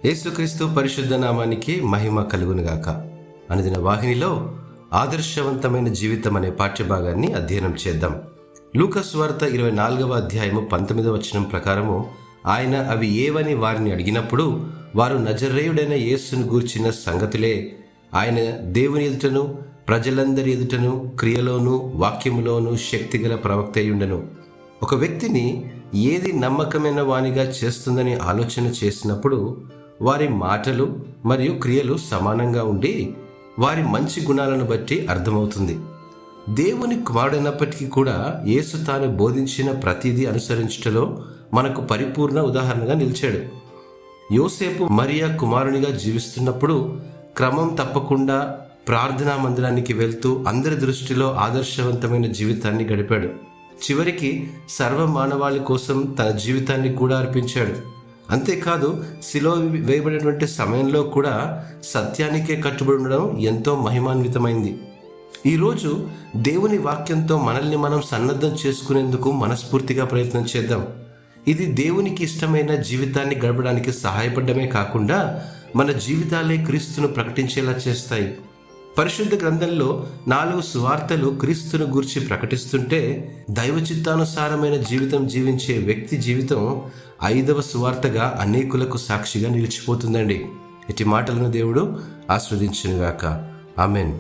యేసుక్రీస్తు పరిశుద్ధ నామానికి మహిమ కలుగునుగాక. అనుదిన వాహినిలో ఆదర్శవంతమైన జీవితం అనే పాఠ్యభాగాన్ని అధ్యయనం చేద్దాం. లూకా సువార్త 24వ అధ్యాయము 19వ వచనం ప్రకారము, ఆయన అవి ఏవని వారిని అడిగినప్పుడు వారు నజరేయుడైన యేసును గూర్చిన సంగతులే. ఆయన దేవుని ఎదుటను ప్రజలందరి ఎదుటను క్రియలోను వాక్యములోను శక్తిగల ప్రవక్త అయ్యుండెను. ఒక వ్యక్తిని ఏది నమ్మకమైన వానిగా చేస్తుందని ఆలోచన చేసినప్పుడు వారి మాటలు మరియు క్రియలు సమానంగా ఉండి వారి మంచి గుణాలను బట్టి అర్థమవుతుంది. దేవుని కుమారుడైనప్పటికీ కూడా యేసు తాను బోధించిన ప్రతిదీ అనుసరించటలో మనకు పరిపూర్ణ ఉదాహరణగా నిలిచాడు. యోసేపు మరియా కుమారునిగా జీవిస్తున్నప్పుడు క్రమం తప్పకుండా ప్రార్థనా మందిరానికి వెళ్తూ అందరి దృష్టిలో ఆదర్శవంతమైన జీవితాన్ని గడిపాడు. చివరికి సర్వ మానవాళి కోసం తన జీవితాన్ని కూడా అర్పించాడు. అంతేకాదు, శిలువ వేయబడినటువంటి సమయంలో కూడా సత్యానికే కట్టుబడి ఉండడం ఎంతో మహిమాన్వితమైంది. ఈరోజు దేవుని వాక్యంతో మనల్ని మనం సన్నద్ధం చేసుకునేందుకు మనస్ఫూర్తిగా ప్రయత్నం చేద్దాం. ఇది దేవునికి ఇష్టమైన జీవితాన్ని గడపడానికి సహాయపడమే కాకుండా మన జీవితాలే క్రీస్తును ప్రకటించేలా చేస్తాయి. పరిశుద్ధ గ్రంథంలో 4 సువార్తలు క్రీస్తును గూర్చి ప్రకటిస్తుంటే, దైవ చిత్తానుసారమైన జీవితం జీవించే వ్యక్తి జీవితం 5వ సువార్తగా అనేకులకు సాక్షిగా నిలిచిపోతుందండి. ఇటు మాటలను దేవుడు ఆస్వాదించునుగాక. ఆమెన్.